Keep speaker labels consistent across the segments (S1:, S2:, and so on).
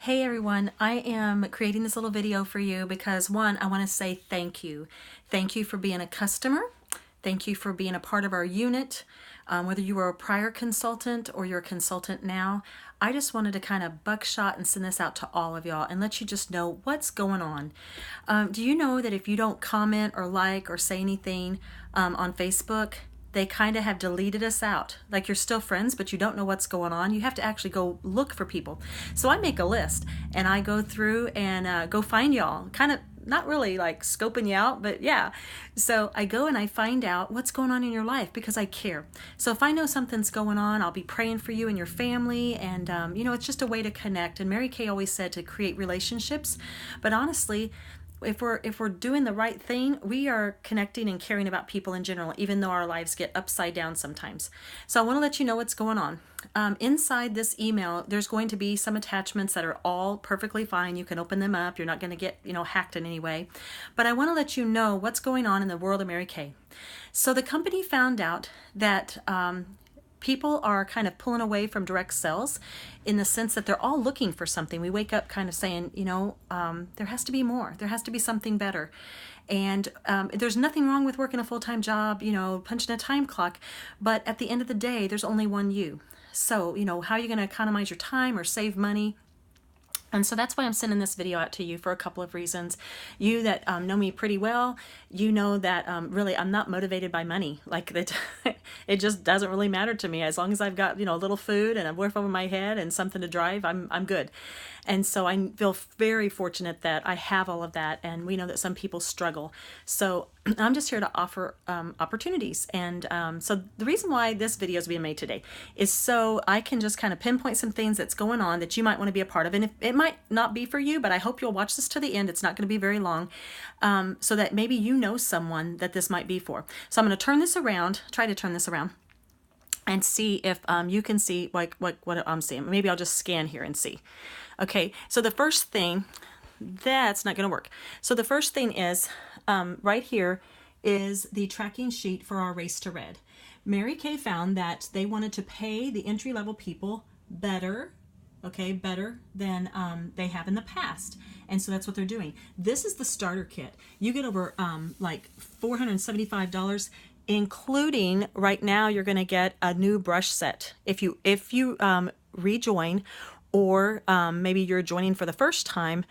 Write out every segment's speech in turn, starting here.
S1: Hey everyone, I am creating this little video for you because one, I want to say thank you. Thank you for being a customer. Thank you for being a part of our unit. Whether you were a prior consultant or you're a consultant now, I just wanted to kind of buckshot and send this out to all of y'all and let you just know what's going on. Do you know that if you don't comment or like or say anything on Facebook, they kind of have deleted us out. Like you're still friends, but you don't know what's going on. You have to actually go look for people. So I make a list and I go through and go find y'all. Kind of not really like scoping you out, but yeah. So I go and I find out what's going on in your life because I care. So if I know something's going on, I'll be praying for you and your family. And, it's just a way to connect. And Mary Kay always said to create relationships. But honestly, if we're doing the right thing, we are connecting and caring about people in general, even though our lives get upside down sometimes. So I want to let you know what's going on. Inside this email, there's going to be some attachments that are all perfectly fine. You can open them up. You're not going to get, hacked in any way. But I want to let you know what's going on in the world of Mary Kay. So the company found out that people are kind of pulling away from direct sales in the sense that they're all looking for something. We wake up kind of saying, there has to be more. There has to be something better. And there's nothing wrong with working a full-time job, punching a time clock. But at the end of the day, there's only one you. So, how are you going to economize your time or save money? And so that's why I'm sending this video out to you for a couple of reasons. You that know me pretty well, you know that really I'm not motivated by money. Like that, it just doesn't really matter to me. As long as I've got a little food and a roof over my head and something to drive, I'm good. And so I feel very fortunate that I have all of that. And we know that some people struggle. So I'm just here to offer opportunities. And so the reason why this video is being made today is so I can just kind of pinpoint some things that's going on that you might want to be a part of. And if it might not be for you, but I hope you'll watch this to the end. It's not going to be very long, so that maybe you know someone that this might be for. So I'm going to turn this around, try to turn this around, and see if you can see like what I'm seeing. Maybe I'll just scan here and see. Okay, so the first thing, that's not going to work. So the first thing is right here is the tracking sheet for our Race to Red. Mary Kay found that they wanted to pay the entry-level people better, better than they have in the past. And so that's what they're doing. This is the starter kit. You get over like $475, including right now you're going to get a new brush set. If you rejoin, or maybe you're joining for the first time,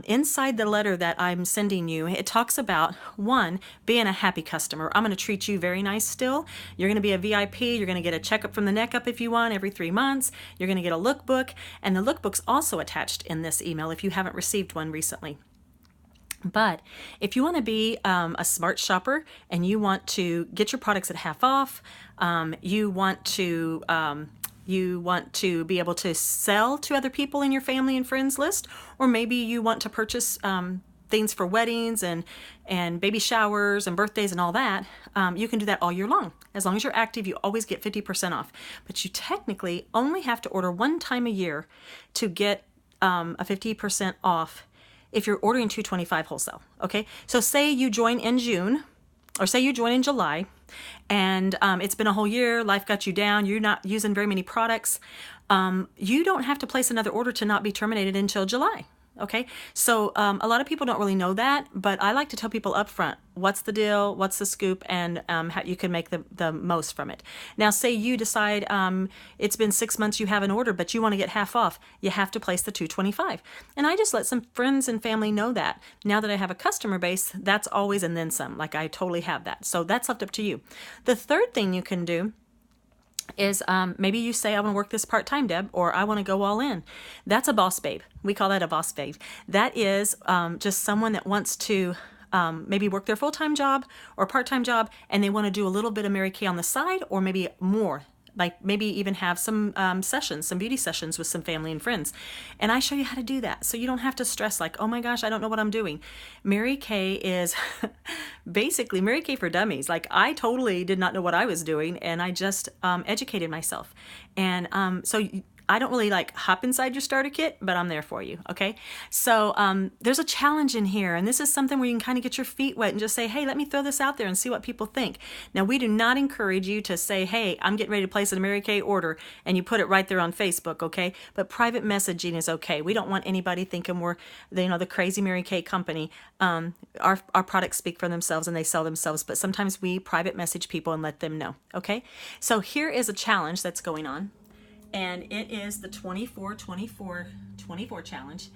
S1: inside the letter that I'm sending you, it talks about, one, being a happy customer. I'm going to treat you very nice still. You're going to be a VIP. You're going to get a checkup from the neck up if you want every 3 months. You're going to get a lookbook. And the lookbook's also attached in this email if you haven't received one recently. But if you want to be a smart shopper and you want to get your products at half off, you want to be able to sell to other people in your family and friends list, or maybe you want to purchase things for weddings and baby showers and birthdays and all that, you can do that all year long. As long as you're active, you always get 50% off. But you technically only have to order one time a year to get a 50% off if you're ordering $225 wholesale. Okay, so say you join in June, or say you join in July, and it's been a whole year, life got you down, you're not using very many products, you don't have to place another order to not be terminated until July. Okay, so a lot of people don't really know that, but I like to tell people up front, what's the deal, what's the scoop, and how you can make the most from it. Now, say you decide it's been 6 months you haven't ordered, but you want to get half off, you have to place the $225. And I just let some friends and family know that. Now that I have a customer base, that's always and then some, like I totally have that. So that's left up to you. The third thing you can do is maybe you say, I want to work this part-time, Deb, or I want to go all in. That's a boss babe. We call that a boss babe. That is just someone that wants to maybe work their full-time job or part-time job, and they want to do a little bit of Mary Kay on the side, or maybe more. Like maybe even have some sessions, some beauty sessions with some family and friends. And I show you how to do that. So you don't have to stress like, oh my gosh, I don't know what I'm doing. Mary Kay is basically Mary Kay for dummies. Like I totally did not know what I was doing, and I just educated myself. And so I don't really like hop inside your starter kit, but I'm there for you, okay? So there's a challenge in here, and this is something where you can kind of get your feet wet and just say, hey, let me throw this out there and see what people think. Now, we do not encourage you to say, hey, I'm getting ready to place a Mary Kay order, and you put it right there on Facebook, okay? But private messaging is okay. We don't want anybody thinking we're the crazy Mary Kay company. Our products speak for themselves and they sell themselves, but sometimes we private message people and let them know, okay? So here is a challenge that's going on, and it is the 24-24-24 challenge.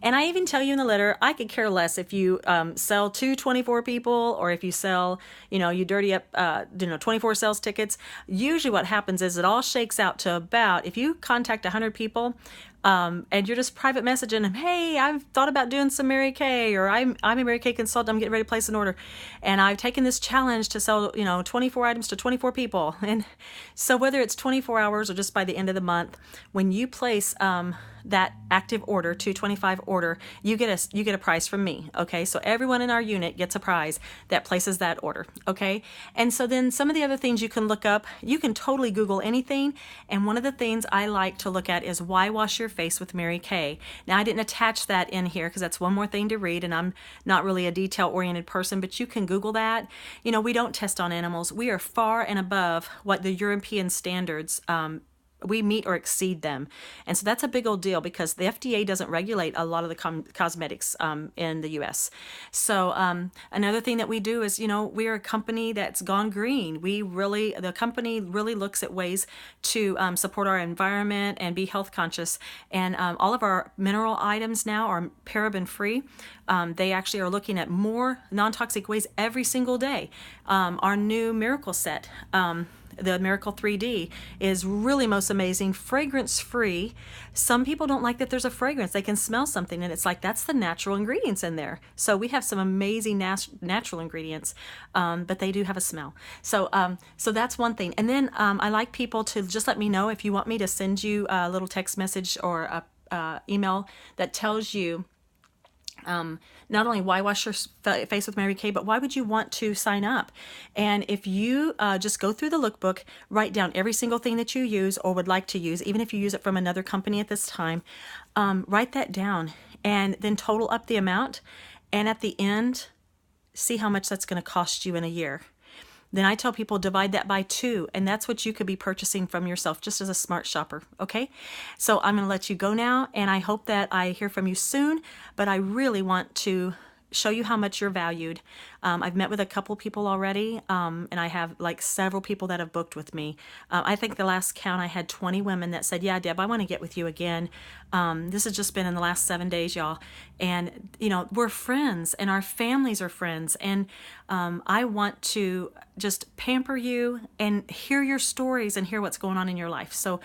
S1: And I even tell you in the letter, I could care less if you sell to 24 people, or if you sell, you dirty up 24 sales tickets. Usually what happens is it all shakes out to about, if you contact 100 people, and you're just private messaging them, hey, I've thought about doing some Mary Kay, or I'm a Mary Kay consultant, I'm getting ready to place an order, and I've taken this challenge to sell 24 items to 24 people. And so whether it's 24 hours or just by the end of the month, when you place that active order, 225 order, you get a prize from me, okay? So everyone in our unit gets a prize that places that order, okay? And so then some of the other things you can look up, you can totally Google anything, and one of the things I like to look at is why wash your face with Mary Kay. Now, I didn't attach that in here because that's one more thing to read, and I'm not really a detail-oriented person, but you can Google that. We don't test on animals. We are far and above what the European standards we meet or exceed them. And so that's a big old deal because the FDA doesn't regulate a lot of the cosmetics in the US. So another thing that we do is, we're a company that's gone green. The company really looks at ways to support our environment and be health conscious. And all of our mineral items now are paraben free. They actually are looking at more non-toxic ways every single day. Our new Miracle set, the Miracle 3D, is really most amazing, fragrance free. Some people don't like that there's a fragrance. They can smell something and it's like, that's the natural ingredients in there. So we have some amazing natural ingredients, but they do have a smell. So that's one thing. And then I like people to just let me know if you want me to send you a little text message or a email that tells you not only why wash your face with Mary Kay, but why would you want to sign up? And if you just go through the lookbook, write down every single thing that you use or would like to use, even if you use it from another company at this time, write that down and then total up the amount. And at the end, see how much that's going to cost you in a year. Then I tell people divide that by 2, and that's what you could be purchasing from yourself just as a smart shopper, okay? So I'm going to let you go now, and I hope that I hear from you soon, but I really want to show you how much you're valued. I've met with a couple people already, and I have several people that have booked with me. I think the last count I had 20 women that said, yeah, Deb, I want to get with you again. This has just been in the last 7 days, y'all. And, we're friends and our families are friends. And I want to just pamper you and hear your stories and hear what's going on in your life. So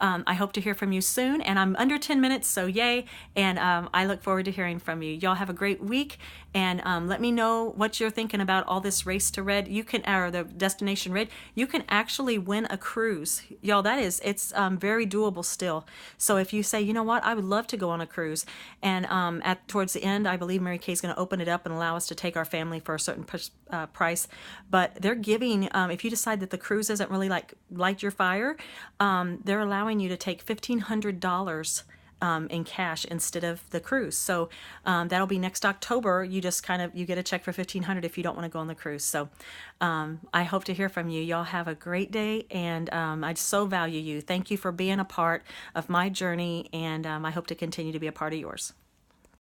S1: I hope to hear from you soon. And I'm under 10 minutes, so yay. And I look forward to hearing from you. Y'all have a great week. And let me know what you're thinking about all this Race to Red. You can, or the Destination Red, you can actually win a cruise. Y'all, it's very doable still. So if you say, you know what, I would love to go on a cruise. And towards the end, I believe Mary Kay is going to open it up and allow us to take our family for a certain price. But they're giving, if you decide that the cruise isn't really light your fire, they're allowing you to take $1,500 in cash instead of the cruise. So that'll be next October. You just you get a check for $1,500 if you don't want to go on the cruise. So I hope to hear from you. Y'all have a great day, and I so value you. Thank you for being a part of my journey, and I hope to continue to be a part of yours.